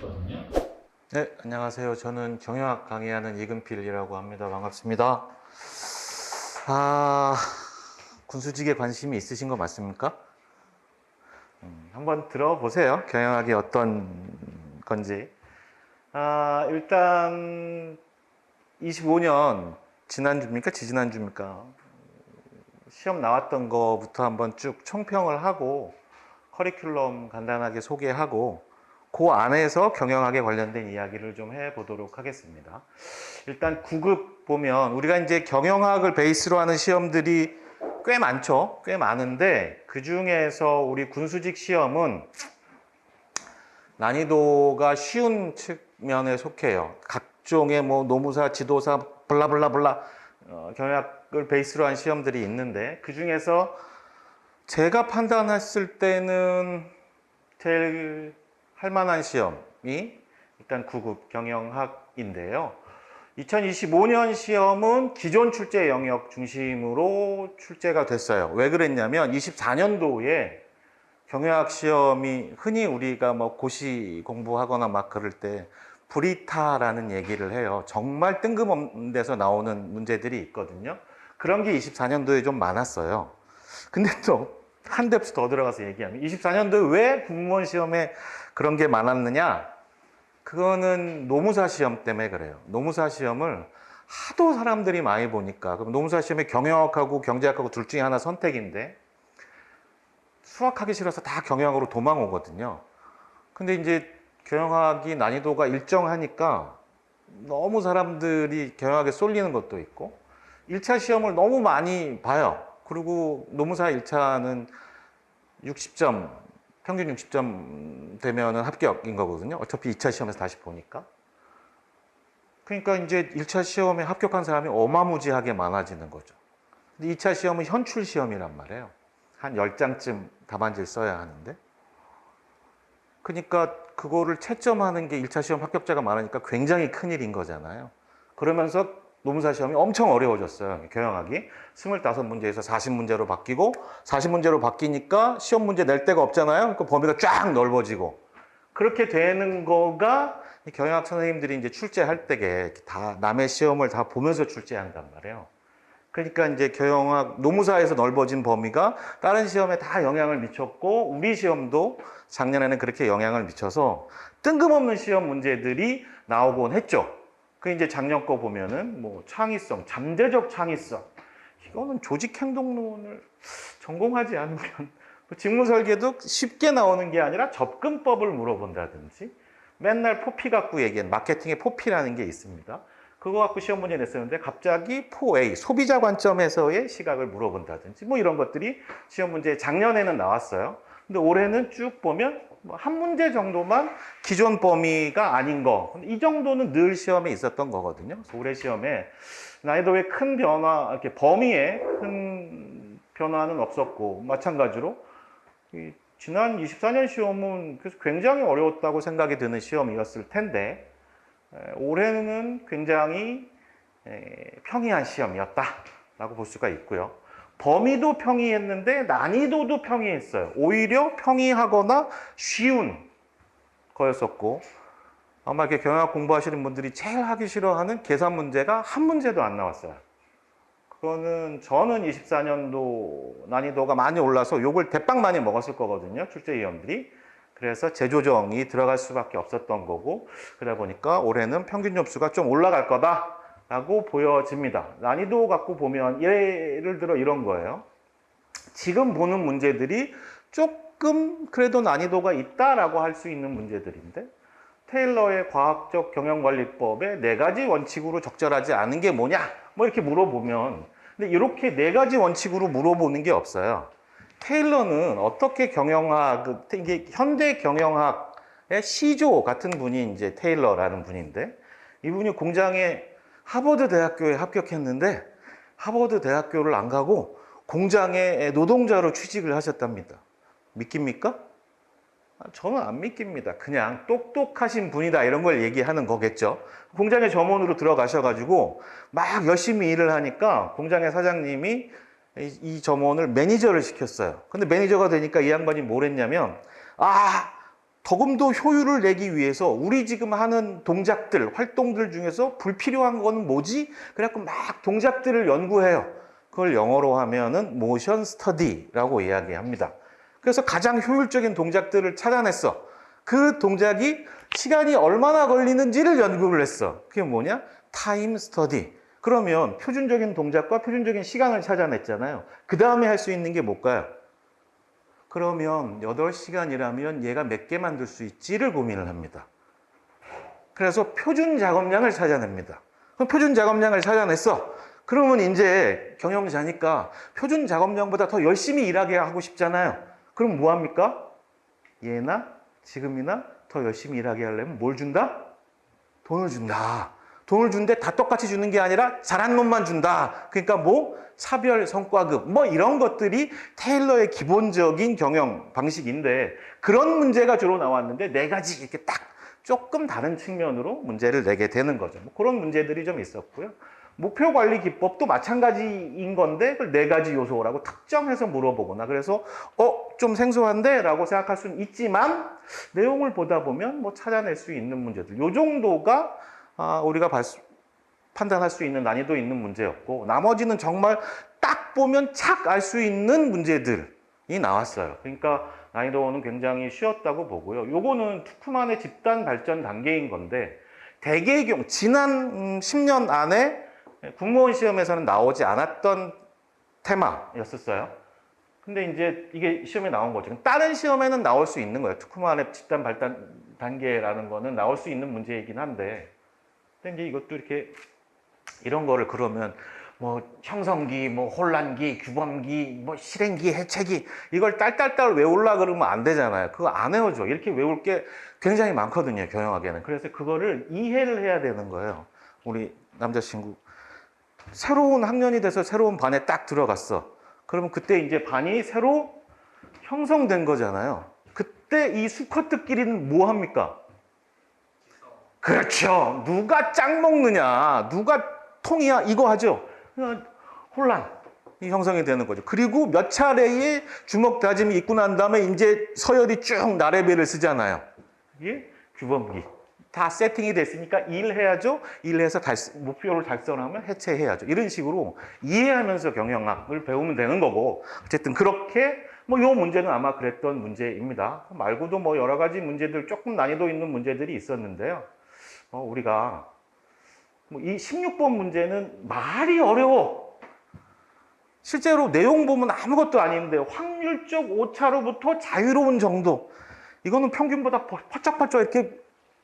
있거든요. 네, 안녕하세요. 저는 경영학 강의하는 이근필이라고 합니다. 반갑습니다. 군수직에 관심이 있으신 거 맞습니까? 한번 들어보세요. 경영학이 어떤 건지. 일단 25년 지난주입니까? 지지난주입니까? 시험 나왔던 거부터 한번 쭉 총평을 하고 커리큘럼 간단하게 소개하고 그 안에서 경영학에 관련된 이야기를 좀 해보도록 하겠습니다. 일단 9급 보면 우리가 이제 경영학을 베이스로 하는 시험들이 꽤 많죠. 꽤 많은데 그 중에서 우리 군수직 시험은 난이도가 쉬운 측면에 속해요. 각종의 뭐 노무사, 지도사, 블라블라블라 경영학을 베이스로 한 시험들이 있는데 그 중에서 제가 판단했을 때는 제일 할 만한 시험이 일단 9급 경영학인데요. 2025년 시험은 기존 출제 영역 중심으로 출제가 됐어요. 왜 그랬냐면 24년도에 경영학 시험이 흔히 우리가 뭐 고시 공부하거나 막 그럴 때 브리타라는 얘기를 해요. 정말 뜬금없는 데서 나오는 문제들이 있거든요. 그런 게 24년도에 좀 많았어요. 근데 또 한 뎁스 더 들어가서 얘기하면 24년도에 왜 공무원 시험에 그런 게 많았느냐? 그거는 노무사 시험 때문에 그래요. 노무사 시험을 하도 사람들이 많이 보니까 그럼 노무사 시험에 경영학하고 경제학하고 둘 중에 하나 선택인데 수학하기 싫어서 다 경영학으로 도망 오거든요. 근데 이제 경영학이 난이도가 일정하니까 너무 사람들이 경영학에 쏠리는 것도 있고 1차 시험을 너무 많이 봐요. 그리고 노무사 1차는 60점, 평균 60점 되면은 합격인 거거든요. 어차피 2차 시험에서 다시 보니까. 그러니까 이제 1차 시험에 합격한 사람이 어마무지하게 많아지는 거죠. 근데 2차 시험은 현출 시험이란 말이에요. 한 10장쯤 답안지를 써야 하는데. 그러니까 그거를 채점하는 게 1차 시험 합격자가 많으니까 굉장히 큰일인 거잖아요. 그러면서 노무사 시험이 엄청 어려워졌어요. 경영학이 25문제에서 40문제로 바뀌고 40문제로 바뀌니까 시험 문제 낼 데가 없잖아요. 그 범위가 쫙 넓어지고 그렇게 되는 거가 경영학 선생님들이 이제 출제할 때게 다 남의 시험을 다 보면서 출제한단 말이에요. 그러니까 이제 경영학 노무사에서 넓어진 범위가 다른 시험에 다 영향을 미쳤고 우리 시험도 작년에는 그렇게 영향을 미쳐서 뜬금없는 시험 문제들이 나오곤 했죠. 그 이제 작년 거 보면은 뭐 창의성, 잠재적 창의성 이거는 조직 행동론을 전공하지 않으면 직무 설계도 쉽게 나오는 게 아니라 접근법을 물어본다든지 맨날 포피 갖고 얘기한 마케팅의 포피라는 게 있습니다. 그거 갖고 시험 문제 냈었는데 갑자기 4A 소비자 관점에서의 시각을 물어본다든지 뭐 이런 것들이 시험 문제 작년에는 나왔어요. 근데 올해는 쭉 보면 한 문제 정도만 기존 범위가 아닌 거. 이 정도는 늘 시험에 있었던 거거든요. 그래서 올해 시험에 난이도의 큰 변화, 이렇게 범위에 큰 변화는 없었고 마찬가지로 지난 24년 시험은 그래서 굉장히 어려웠다고 생각이 드는 시험이었을 텐데 올해는 굉장히 평이한 시험이었다라고 볼 수가 있고요. 범위도 평이했는데 난이도도 평이했어요. 오히려 평이하거나 쉬운 거였었고 아마 이렇게 경영학 공부하시는 분들이 제일 하기 싫어하는 계산 문제가 한 문제도 안 나왔어요. 그거는 저는 24년도 난이도가 많이 올라서 욕을 대빵 많이 먹었을 거거든요. 출제위원들이. 그래서 재조정이 들어갈 수밖에 없었던 거고 그러다 보니까 올해는 평균 점수가 좀 올라갈 거다라고 보여집니다. 난이도 갖고 보면 예를 들어 이런 거예요. 지금 보는 문제들이 조금 그래도 난이도가 있다라고 할 수 있는 문제들인데 테일러의 과학적 경영관리법의 4가지 원칙으로 적절하지 않은 게 뭐냐? 뭐 이렇게 물어보면 근데 이렇게 4가지 원칙으로 물어보는 게 없어요. 테일러는 어떻게 경영학, 이게 현대 경영학의 시조 같은 분이 이제 테일러라는 분인데 이분이 공장에 하버드 대학교에 합격했는데 하버드 대학교를 안 가고 공장에 노동자로 취직을 하셨답니다. 믿깁니까? 저는 안 믿깁니다. 그냥 똑똑하신 분이다 이런 걸 얘기하는 거겠죠. 공장에 점원으로 들어가셔가지고 막 열심히 일을 하니까 공장의 사장님이 이 점원을 매니저를 시켰어요. 근데 매니저가 되니까 이 양반이 뭘 했냐면 조금 더 효율을 내기 위해서 우리 지금 하는 동작들, 활동들 중에서 불필요한 건 뭐지? 그래갖고 막 동작들을 연구해요. 그걸 영어로 하면은 모션 스터디라고 이야기합니다. 그래서 가장 효율적인 동작들을 찾아냈어. 그 동작이 시간이 얼마나 걸리는지를 연구를 했어. 그게 뭐냐? 타임 스터디. 그러면 표준적인 동작과 표준적인 시간을 찾아냈잖아요. 그 다음에 할 수 있는 게 뭘까요? 그러면 8시간이라면 얘가 몇 개 만들 수 있지를 고민을 합니다. 그래서 표준 작업량을 찾아냅니다. 그럼 표준 작업량을 찾아냈어. 그러면 이제 경영자니까 표준 작업량보다 더 열심히 일하게 하고 싶잖아요. 그럼 뭐 합니까? 얘나 지금이나 더 열심히 일하게 하려면 뭘 준다? 돈을 준다. 돈을 준데 다 똑같이 주는 게 아니라 잘한 놈만 준다. 그러니까 뭐 차별 성과급 뭐 이런 것들이 테일러의 기본적인 경영 방식인데 그런 문제가 주로 나왔는데 네 가지 이렇게 딱 조금 다른 측면으로 문제를 내게 되는 거죠. 뭐 그런 문제들이 좀 있었고요. 목표 관리 기법도 마찬가지인 건데 그걸 네 가지 요소라고 특정해서 물어보거나 그래서 좀 생소한데 라고 생각할 수는 있지만 내용을 보다 보면 뭐 찾아낼 수 있는 문제들 요 정도가 우리가 판단할 수 있는 난이도 있는 문제였고 나머지는 정말 딱 보면 착 알 수 있는 문제들이 나왔어요. 그러니까 난이도는 굉장히 쉬웠다고 보고요. 요거는 투쿠만의 집단 발전 단계인 건데 대개의 경우 지난 10년 안에 국무원 시험에서는 나오지 않았던 테마였었어요. 근데 이제 이게 시험에 나온 거죠. 다른 시험에는 나올 수 있는 거예요. 투쿠만의 집단 발전 단계라는 거는 나올 수 있는 문제이긴 한데 근데 이제 이것도 이렇게 이런 거를 그러면 뭐 형성기, 뭐 혼란기, 규범기, 뭐 실행기, 해체기 이걸 딸딸딸 외우려 그러면 안 되잖아요. 그거 안 외워줘. 이렇게 외울 게 굉장히 많거든요. 경영학에는. 그래서 그거를 이해를 해야 되는 거예요. 우리 남자친구 새로운 학년이 돼서 새로운 반에 딱 들어갔어. 그러면 그때 이제 반이 새로 형성된 거잖아요. 그때 이 수컷들끼리는 뭐 합니까? 그렇죠. 누가 짝 먹느냐, 누가 통이야, 이거 하죠. 혼란이 형성이 되는 거죠. 그리고 몇 차례의 주먹 다짐이 있고 난 다음에 이제 서열이 쭉 나래배를 쓰잖아요. 이게 규범기. 다 세팅이 됐으니까 일해야죠. 일해서 목표를 달성하면 해체해야죠. 이런 식으로 이해하면서 경영학을 배우면 되는 거고 어쨌든 그렇게 뭐 요 문제는 아마 그랬던 문제입니다. 말고도 뭐 여러 가지 문제들 조금 난이도 있는 문제들이 있었는데요. 우리가 뭐 이 16번 문제는 말이 어려워. 실제로 내용 보면 아무것도 아닌데 확률적 오차로부터 자유로운 정도. 이거는 평균보다 퍼쩍퍼쩍 이렇게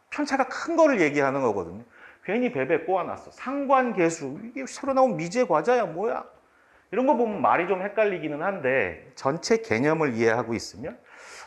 편차가 큰 거를 얘기하는 거거든요. 괜히 베베 꼬아놨어. 상관계수. 이게 새로 나온 미제 과자야 뭐야. 이런 거 보면 말이 좀 헷갈리기는 한데 전체 개념을 이해하고 있으면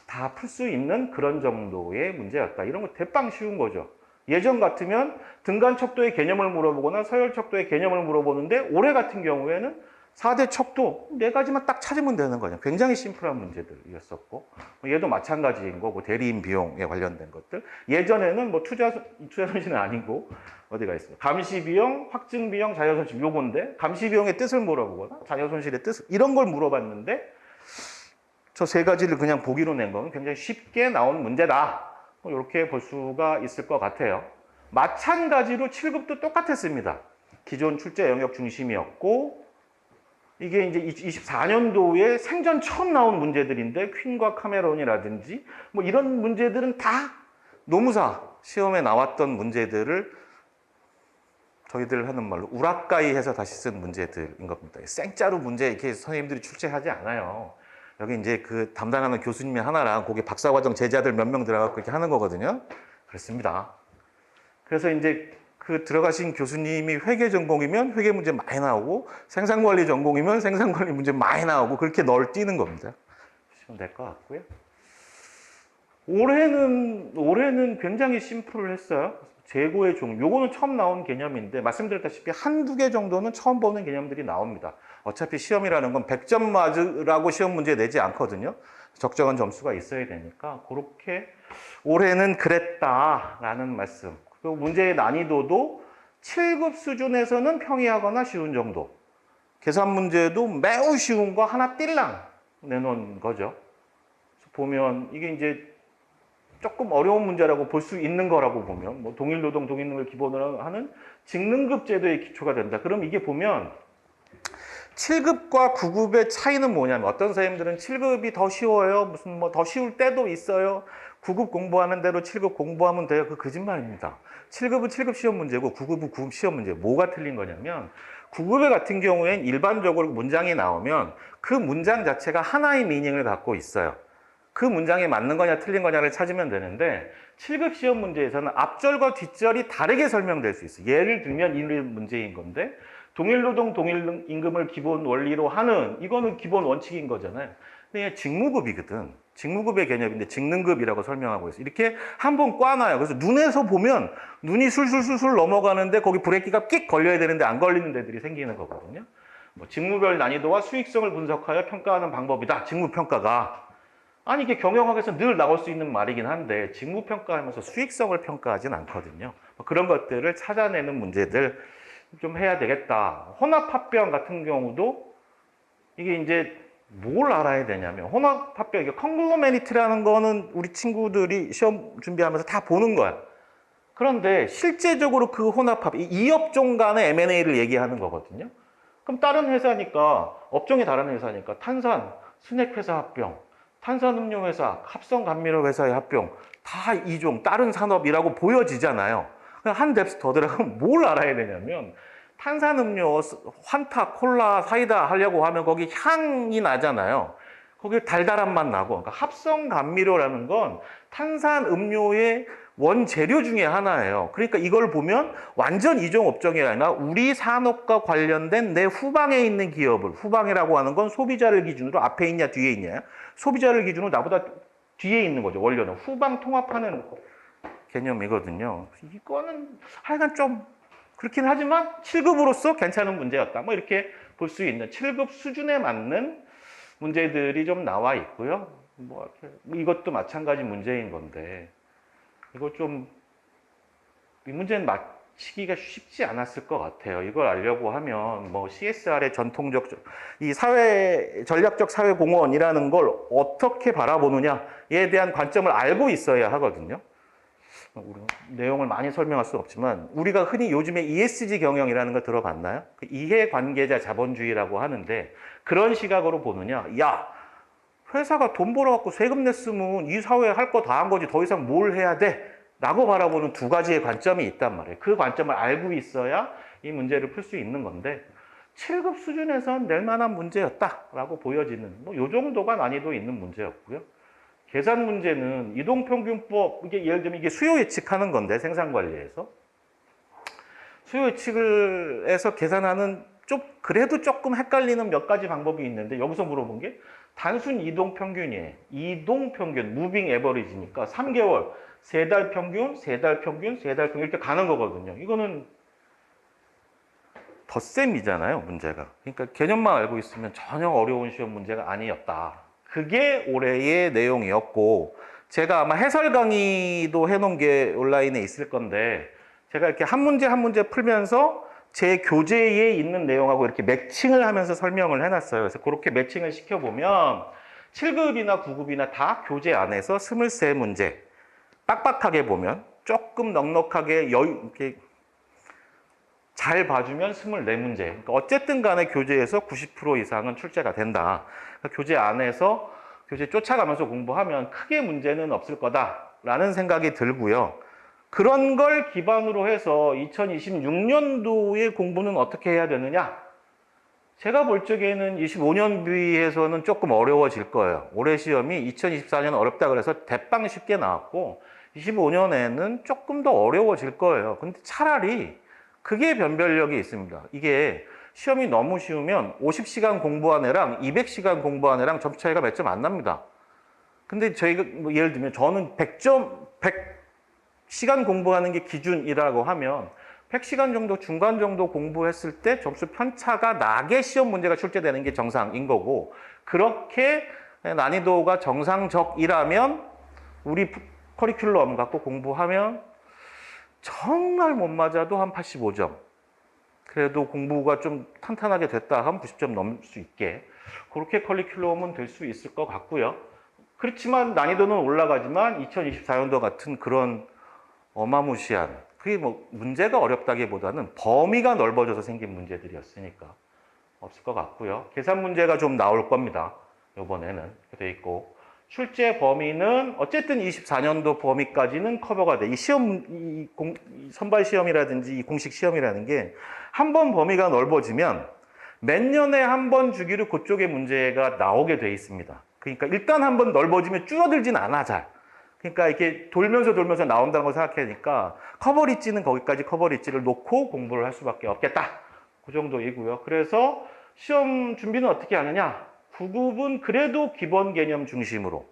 다 풀 수 있는 그런 정도의 문제였다. 이런 거 대빵 쉬운 거죠. 예전 같으면 등간 척도의 개념을 물어보거나 서열 척도의 개념을 물어보는데 올해 같은 경우에는 4대 척도 4가지만 딱 찾으면 되는 거죠. 굉장히 심플한 문제들이었었고 얘도 마찬가지인 거고 대리인 비용에 관련된 것들 예전에는 뭐 투자 손실은 아니고 어디가 있어요. 감시 비용, 확증 비용, 자녀 손실 요건데 감시 비용의 뜻을 물어보거나 자녀 손실의 뜻 이런 걸 물어봤는데 저 3가지를 그냥 보기로 낸 거는 굉장히 쉽게 나온 문제다. 이렇게 볼 수가 있을 것 같아요. 마찬가지로 7급도 똑같았습니다. 기존 출제 영역 중심이었고 이게 이제 24년도에 생전 처음 나온 문제들인데 퀸과 카메론이라든지 뭐 이런 문제들은 다 노무사 시험에 나왔던 문제들을 저희들 하는 말로 우라카이 해서 다시 쓴 문제들인 겁니다. 생짜로 문제 이렇게 선생님들이 출제하지 않아요. 여기 이제 그 담당하는 교수님이 하나랑 거기 박사과정 제자들 몇 명 들어가고 그렇게 하는 거거든요. 그렇습니다. 그래서 이제 그 들어가신 교수님이 회계 전공이면 회계 문제 많이 나오고 생산관리 전공이면 생산관리 문제 많이 나오고 그렇게 널뛰는 겁니다. 보시면 될 것 같고요. 올해는 굉장히 심플했어요. 재고의 종류. 요거는 처음 나온 개념인데 말씀드렸다시피 한두 개 정도는 처음 보는 개념들이 나옵니다. 어차피 시험이라는 건 100점 맞으라고 시험 문제 내지 않거든요. 적정한 점수가 있어야 되니까 그렇게 올해는 그랬다라는 말씀. 그리고 문제의 난이도도 7급 수준에서는 평이하거나 쉬운 정도. 계산 문제도 매우 쉬운 거 하나 띨랑 내놓은 거죠. 보면 이게 이제 조금 어려운 문제라고 볼 수 있는 거라고 보면 뭐 동일노동, 동일능을 기본으로 하는 직능급 제도의 기초가 된다. 그럼 이게 보면 7급과 9급의 차이는 뭐냐면 어떤 선생님들은 7급이 더 쉬워요. 무슨 뭐 더 쉬울 때도 있어요. 9급 공부하는 대로 7급 공부하면 돼요. 그 거짓말입니다. 7급은 7급 시험 문제고 9급은 9급 시험 문제. 뭐가 틀린 거냐면 9급의 같은 경우엔 일반적으로 문장이 나오면 그 문장 자체가 하나의 미닝을 갖고 있어요. 그 문장에 맞는 거냐 틀린 거냐를 찾으면 되는데 7급 시험 문제에서는 앞절과 뒷절이 다르게 설명될 수 있어요. 예를 들면 이런 문제인 건데 동일노동, 동일임금을 기본 원리로 하는 이거는 기본 원칙인 거잖아요. 근데 직무급이거든. 직무급의 개념인데 직능급이라고 설명하고 있어요. 이렇게 한번 꽈놔요. 그래서 눈에서 보면 눈이 술술술술 넘어가는데 거기 브레이크가 끽 걸려야 되는데 안 걸리는 데들이 생기는 거거든요. 뭐 직무별 난이도와 수익성을 분석하여 평가하는 방법이다. 직무평가가. 아니 이게 경영학에서 늘 나올 수 있는 말이긴 한데 직무평가하면서 수익성을 평가하진 않거든요. 그런 것들을 찾아내는 문제들 좀 해야 되겠다. 혼합합병 같은 경우도 이게 이제 뭘 알아야 되냐면 혼합합병, 이게 컨글로메리트라는 거는 우리 친구들이 시험 준비하면서 다 보는 거야. 그런데 실제적으로 그 혼합합, 이 업종 간의 M&A를 얘기하는 거거든요. 그럼 다른 회사니까, 업종이 다른 회사니까 탄산, 스낵회사 합병, 탄산음료회사, 합성감미료 회사의 합병, 다 이종, 다른 산업이라고 보여지잖아요. 한 뎁스 더 들어가면 뭘 알아야 되냐면 탄산음료, 환타, 콜라, 사이다 하려고 하면 거기 향이 나잖아요. 거기 달달한 맛 나고. 그러니까 합성감미료라는 건 탄산음료의 원재료 중에 하나예요. 그러니까 이걸 보면 완전 이종 업종이 아니라 우리 산업과 관련된 내 후방에 있는 기업을, 후방이라고 하는 건 소비자를 기준으로 앞에 있냐 뒤에 있냐, 소비자를 기준으로 나보다 뒤에 있는 거죠. 원료는 후방 통합하는 개념이거든요. 이거는 하여간 좀 그렇긴 하지만 7급으로서 괜찮은 문제였다. 뭐 이렇게 볼 수 있는 7급 수준에 맞는 문제들이 좀 나와 있고요. 뭐 이것도 마찬가지 문제인 건데 이거 좀 이 문제는 맞히기가 쉽지 않았을 것 같아요. 이걸 알려고 하면 뭐 CSR의 전통적 이 사회 전략적 사회 공헌이라는 걸 어떻게 바라보느냐에 대한 관점을 알고 있어야 하거든요. 우리가 내용을 많이 설명할 수는 없지만 우리가 흔히 요즘에 ESG 경영이라는 걸 들어봤나요? 그 이해관계자 자본주의라고 하는데 그런 시각으로 보느냐? 야, 회사가 돈 벌어갖고 세금 냈으면 이 사회에 할 거 다 한 거지 더 이상 뭘 해야 돼? 라고 바라보는 두 가지의 관점이 있단 말이에요. 그 관점을 알고 있어야 이 문제를 풀 수 있는 건데 7급 수준에선 낼 만한 문제였다라고 보여지는 뭐 요 정도가 난이도 있는 문제였고요. 계산 문제는 이동평균법, 이게 예를 들면 이게 수요 예측하는 건데 생산관리에서 수요 예측을 해서 계산하는 좀 그래도 조금 헷갈리는 몇 가지 방법이 있는데 여기서 물어본 게 단순 이동평균이에요. 이동평균, 무빙 에버리지니까 3개월, 3달 평균, 3달 평균, 3달 평균 이렇게 가는 거거든요. 이거는 덧셈이잖아요, 문제가. 그러니까 개념만 알고 있으면 전혀 어려운 시험 문제가 아니었다. 그게 올해의 내용이었고 제가 아마 해설 강의도 해놓은 게 온라인에 있을 건데 제가 이렇게 한 문제 한 문제 풀면서 제 교재에 있는 내용하고 이렇게 매칭을 하면서 설명을 해놨어요. 그래서 그렇게 매칭을 시켜보면 7급이나 9급이나 다 교재 안에서 23문제 빡빡하게 보면 조금 넉넉하게 이렇게 잘 봐주면 24문제. 그러니까 어쨌든 간에 교재에서 90% 이상은 출제가 된다. 그러니까 교재 안에서 교재 쫓아가면서 공부하면 크게 문제는 없을 거다라는 생각이 들고요. 그런 걸 기반으로 해서 2026년도의 공부는 어떻게 해야 되느냐? 제가 볼 적에는 25년비에서는 조금 어려워질 거예요. 올해 시험이 2024년 어렵다 그래서 대빵 쉽게 나왔고 25년에는 조금 더 어려워질 거예요. 근데 차라리 그게 변별력이 있습니다. 이게 시험이 너무 쉬우면 50시간 공부한 애랑 200시간 공부한 애랑 점 차이가 몇 점 안 납니다. 근데 저희가 뭐 예를 들면 저는 100시간 공부하는 게 기준이라고 하면 100시간 정도 중간 정도 공부했을 때 점수 편차가 나게 시험 문제가 출제되는 게 정상인 거고 그렇게 난이도가 정상적이라면 우리 커리큘럼 갖고 공부하면 정말 못 맞아도 한 85점. 그래도 공부가 좀 탄탄하게 됐다 하면 90점 넘을 수 있게 그렇게 커리큘럼은 될 수 있을 것 같고요. 그렇지만 난이도는 올라가지만 2024년도 같은 그런 어마무시한, 그게 뭐 문제가 어렵다기보다는 범위가 넓어져서 생긴 문제들이었으니까 없을 것 같고요. 계산 문제가 좀 나올 겁니다. 이번에는 이렇게 돼 있고, 출제 범위는 어쨌든 24년도 범위까지는 커버가 돼. 이 시험, 이 선발 시험이라든지 이 공식 시험이라는 게 한 번 범위가 넓어지면 몇 년에 한 번 주기로 그쪽에 문제가 나오게 돼 있습니다. 그러니까 일단 한 번 넓어지면 줄어들진 않아, 잘. 그러니까 이렇게 돌면서 나온다는 걸 생각하니까 커버리지는 거기까지 커버리지를 놓고 공부를 할 수밖에 없겠다. 그 정도이고요. 그래서 시험 준비는 어떻게 하느냐? 9급은 그래도 기본 개념 중심으로,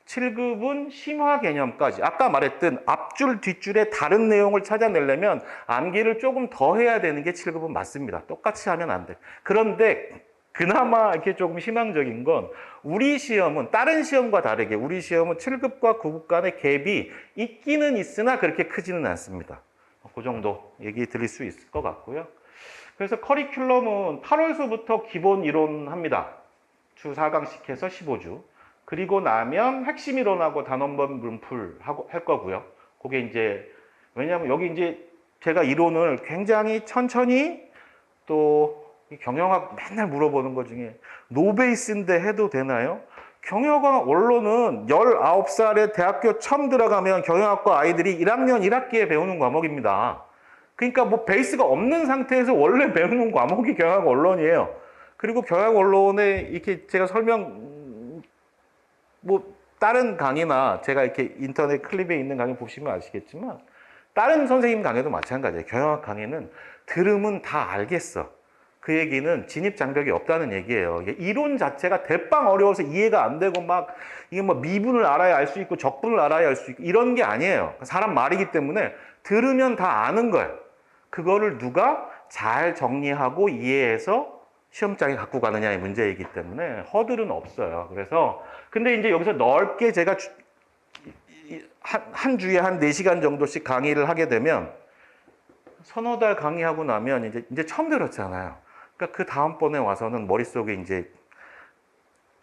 7급은 심화 개념까지. 아까 말했던 앞줄, 뒷줄에 다른 내용을 찾아내려면 암기를 조금 더 해야 되는 게 7급은 맞습니다. 똑같이 하면 안 돼. 그런데 그나마 이렇게 조금 희망적인 건 우리 시험은 다른 시험과 다르게 우리 시험은 7급과 9급 간의 갭이 있기는 있으나 그렇게 크지는 않습니다. 그 정도 얘기 드릴 수 있을 것 같고요. 그래서 커리큘럼은 8월서부터 기본 이론 합니다. 주 4강씩 해서 15주. 그리고 나면 핵심 이론하고 단원본 문풀 할 거고요. 그게 이제, 왜냐하면 여기 이제 제가 이론을 굉장히 천천히, 또 경영학 맨날 물어보는 것 중에 노베이스인데 해도 되나요? 경영학 원론은 19살에 대학교 처음 들어가면 경영학과 아이들이 1학년 1학기에 배우는 과목입니다. 그러니까 뭐 베이스가 없는 상태에서 원래 배우는 과목이 경영학 원론이에요. 그리고 경영학 원론에 이렇게 제가 뭐 다른 강의나 제가 이렇게 인터넷 클립에 있는 강의 보시면 아시겠지만 다른 선생님 강의도 마찬가지예요. 경영학 강의는 들으면 다 알겠어. 그 얘기는 진입 장벽이 없다는 얘기예요. 이론 자체가 대빵 어려워서 이해가 안 되고 막 이게 뭐 미분을 알아야 알 수 있고 적분을 알아야 알 수 있고 이런 게 아니에요. 사람 말이기 때문에 들으면 다 아는 거예요. 그거를 누가 잘 정리하고 이해해서 시험장에 갖고 가느냐의 문제이기 때문에 허들은 없어요. 그래서 근데 이제 여기서 넓게 제가 한 주에 한 4시간 정도씩 강의를 하게 되면 서너 달 강의하고 나면 이제 처음 들었잖아요. 그러니까 그 다음번에 와서는 머릿속에 이제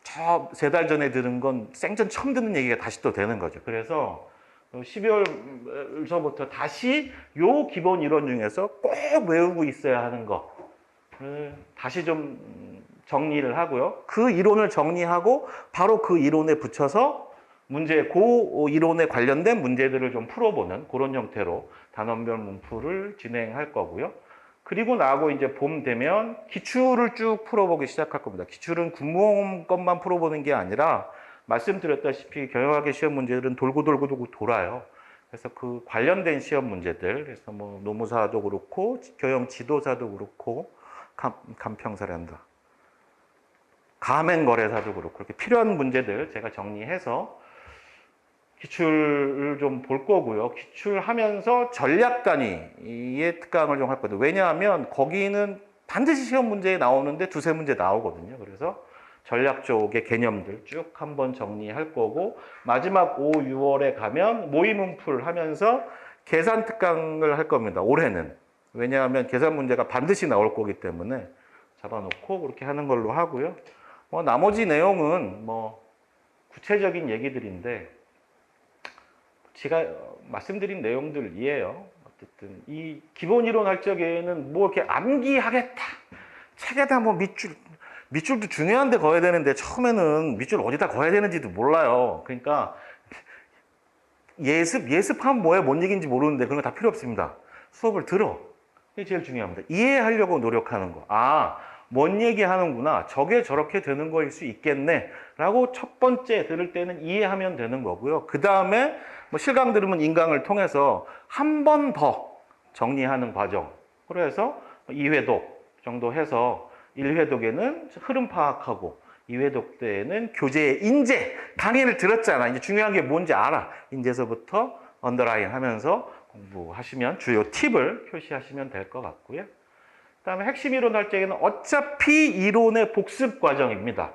저 3달 전에 들은 건 생전 처음 듣는 얘기가 다시 또 되는 거죠. 그래서 12월서부터 다시 요 기본 이론 중에서 꼭 외우고 있어야 하는 거 다시 좀 정리를 하고요. 그 이론을 정리하고 바로 그 이론에 붙여서 그 이론에 관련된 문제들을 좀 풀어보는 그런 형태로 단원별 문풀을 진행할 거고요. 그리고 나하고 이제 봄 되면 기출을 쭉 풀어보기 시작할 겁니다. 기출은 군무원 것만 풀어보는 게 아니라 말씀드렸다시피 경영학의 시험 문제들은 돌고 돌아요. 그래서 그 관련된 시험 문제들, 그래서 뭐 노무사도 그렇고 경영 지도사도 그렇고 감평사란다. 가맹거래사도 그렇고 그렇게 필요한 문제들 제가 정리해서 기출을 좀 볼 거고요. 기출하면서 전략 단위의 특강을 좀 할 거예요. 왜냐하면 거기는 반드시 시험 문제에 나오는데 2-3문제 나오거든요. 그래서 전략 쪽의 개념들 쭉 한번 정리할 거고 마지막 5, 6월에 가면 모의문풀 하면서 계산 특강을 할 겁니다. 올해는. 왜냐하면 계산 문제가 반드시 나올 거기 때문에 잡아놓고 그렇게 하는 걸로 하고요. 나머지 내용은 뭐 구체적인 얘기들인데 제가 말씀드린 내용들이에요. 어쨌든 이 기본 이론 할 적에는 뭐 이렇게 암기하겠다. 책에다 뭐 밑줄도 중요한데 그어야 되는데 처음에는 밑줄 어디다 그어야 되는지도 몰라요. 그러니까 예습하면 뭐예요? 뭔 얘기인지 모르는데 그런 거 다 필요 없습니다. 수업을 들어. 이게 제일 중요합니다. 이해하려고 노력하는 거. 뭔 얘기 하는구나. 저게 저렇게 되는 거일 수 있겠네. 라고 첫 번째 들을 때는 이해하면 되는 거고요. 그 다음에 뭐 실강 들으면 인강을 통해서 한 번 더 정리하는 과정. 그래서 2회독 정도 해서 1회독에는 흐름 파악하고 2회독 때에는 교재의 인재. 강의를 들었잖아. 이제 중요한 게 뭔지 알아. 인재서부터 언더라인 하면서 공부하시면 주요 팁을 표시하시면 될 것 같고요. 그다음에 핵심 이론 할 적에는 어차피 이론의 복습 과정입니다.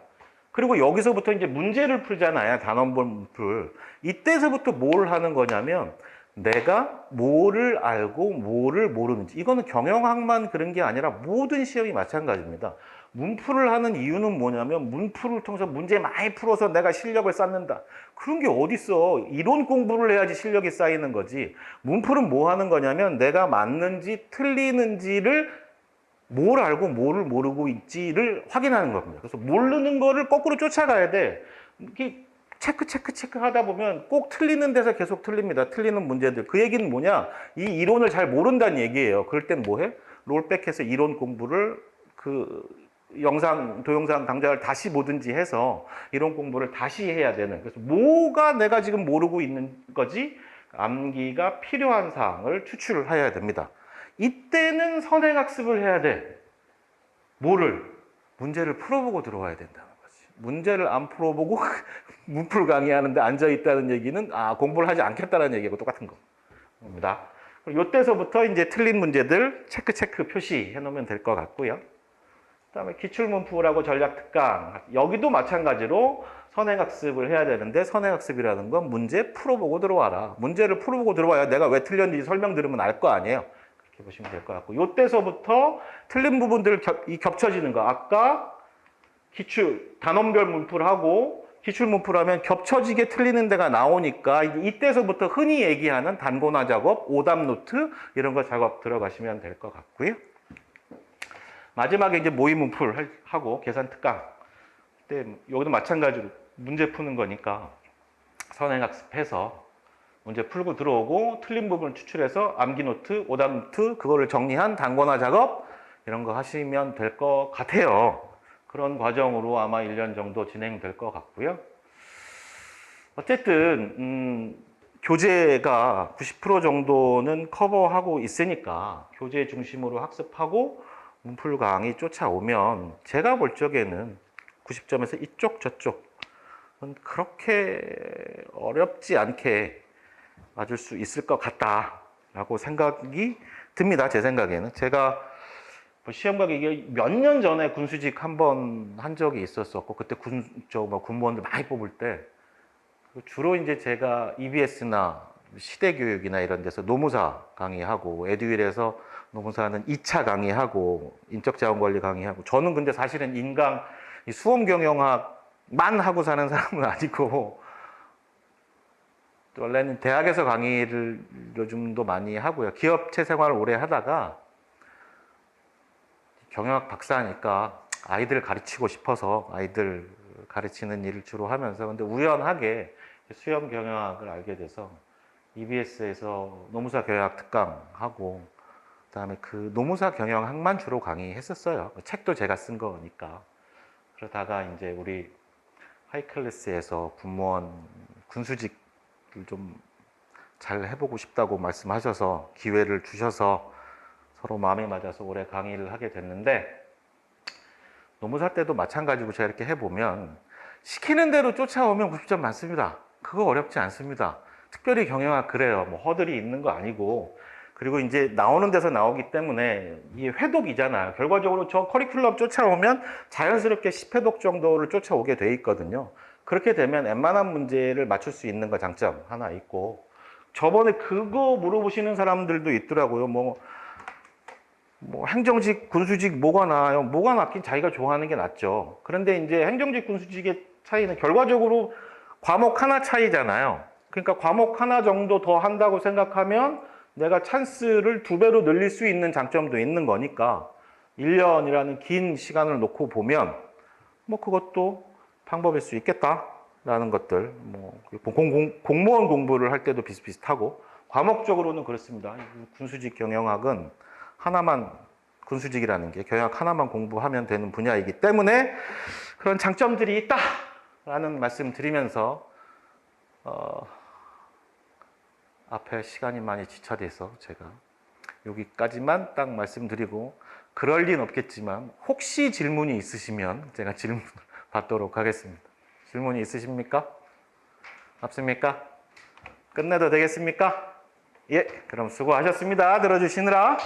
그리고 여기서부터 이제 문제를 풀잖아요. 단원본 문풀. 이때서부터 뭘 하는 거냐면 내가 뭐를 알고 뭐를 모르는지. 이거는 경영학만 그런 게 아니라 모든 시험이 마찬가지입니다. 문풀을 하는 이유는 뭐냐면 문풀을 통해서 문제 많이 풀어서 내가 실력을 쌓는다. 그런 게 어딨어. 이론 공부를 해야지 실력이 쌓이는 거지. 문풀은 뭐 하는 거냐면 내가 맞는지 틀리는지를 뭘 알고 뭐를 모르고 있지를 확인하는 겁니다. 그래서 모르는 거를 거꾸로 쫓아가야 돼. 이게 체크 하다 보면 꼭 틀리는 데서 계속 틀립니다. 틀리는 문제들. 그 얘기는 뭐냐? 이 이론을 잘 모른다는 얘기예요. 그럴 땐 뭐 해? 롤백해서 이론 공부를 동영상 강좌를 다시 보든지 해서 이론 공부를 다시 해야 되는. 그래서 뭐가 내가 지금 모르고 있는 거지? 암기가 필요한 사항을 추출을 해야 됩니다. 이때는 선행학습을 해야 돼. 뭐를? 문제를 풀어보고 들어와야 된다는 거지. 문제를 안 풀어보고 문풀 강의하는데 앉아있다는 얘기는 공부를 하지 않겠다는 얘기하고 똑같은 겁니다. 이때서부터 이제 틀린 문제들 체크 표시해 놓으면 될 것 같고요. 그다음에 기출문풀하고 전략특강. 여기도 마찬가지로 선행학습을 해야 되는데 선행학습이라는 건 문제 풀어보고 들어와라. 문제를 풀어보고 들어와야 내가 왜 틀렸는지 설명 들으면 알 거 아니에요. 그렇게 보시면 될 것 같고 이때서부터 틀린 부분들 겹쳐지는 거. 아까 단원별 문풀하고 기출문풀하면 겹쳐지게 틀리는 데가 나오니까 이때서부터 흔히 얘기하는 단권화 작업, 오답 노트 이런 거 작업 들어가시면 될 것 같고요. 마지막에 이제 모의 문풀 하고 계산 특강. 그때 여기도 마찬가지로 문제 푸는 거니까 선행학습해서 문제 풀고 들어오고 틀린 부분을 추출해서 암기 노트, 오답 노트 그거를 정리한 단권화 작업 이런 거 하시면 될 것 같아요. 그런 과정으로 아마 1년 정도 진행될 것 같고요. 어쨌든 교재가 90% 정도는 커버하고 있으니까 교재 중심으로 학습하고 문풀 강의 쫓아오면 제가 볼 적에는 90점에서 이쪽 저쪽은 그렇게 어렵지 않게 맞을 수 있을 것 같다라고 생각이 듭니다. 제 생각에는. 제가 시험 가기 몇 년 전에 군수직 한 번 한 적이 있었었고 그때 군무원들 많이 뽑을 때 주로 이제 제가 EBS나 시대교육이나 이런 데서 노무사 강의하고 에듀윌에서 노무사는 2차 강의하고 인적자원관리 강의하고 저는 근데 사실은 수험경영학만 하고 사는 사람은 아니고 원래는 대학에서 강의를 요즘도 많이 하고요. 기업체 생활을 오래 하다가 경영학 박사니까 아이들 가르치고 싶어서 아이들 가르치는 일을 주로 하면서 근데 우연하게 수험 경영학을 알게 돼서 EBS에서 노무사 경영학 특강하고 그다음에 그 노무사 경영학만 주로 강의했었어요. 책도 제가 쓴 거니까. 그러다가 이제 우리 하이클래스에서 군무원 군수직을 좀 잘 해보고 싶다고 말씀하셔서 기회를 주셔서 서로 마음에 맞아서 올해 강의를 하게 됐는데 노무사 때도 마찬가지고 제가 이렇게 해보면 시키는 대로 쫓아오면 90점 많습니다. 그거 어렵지 않습니다. 특별히 경영학 그래요. 뭐 허들이 있는 거 아니고 그리고 이제 나오는 데서 나오기 때문에 이게 회독이잖아요. 결과적으로 저 커리큘럼 쫓아오면 자연스럽게 10회독 정도를 쫓아오게 돼 있거든요. 그렇게 되면 웬만한 문제를 맞출 수 있는 거 장점 하나 있고 저번에 그거 물어보시는 사람들도 있더라고요. 뭐 행정직, 군수직 뭐가 나아요? 뭐가 낫긴 자기가 좋아하는 게 낫죠. 그런데 이제 행정직, 군수직의 차이는 결과적으로 과목 하나 차이잖아요. 그러니까 과목 하나 정도 더 한다고 생각하면 내가 찬스를 2배로 늘릴 수 있는 장점도 있는 거니까 1년이라는 긴 시간을 놓고 보면 뭐 그것도 방법일 수 있겠다라는 것들 공무원 공부를 할 때도 비슷비슷하고 과목적으로는 그렇습니다. 군수직 경영학은 하나만 군수직이라는 게 경영학 하나만 공부하면 되는 분야이기 때문에 그런 장점들이 있다라는 말씀 드리면서 앞에 시간이 많이 지체돼서 제가 여기까지만 딱 말씀드리고 그럴 리는 없겠지만 혹시 질문이 있으시면 제가 질문 받도록 하겠습니다. 질문이 있으십니까? 없습니까? 끝내도 되겠습니까? 예, 그럼 수고하셨습니다. 들어주시느라.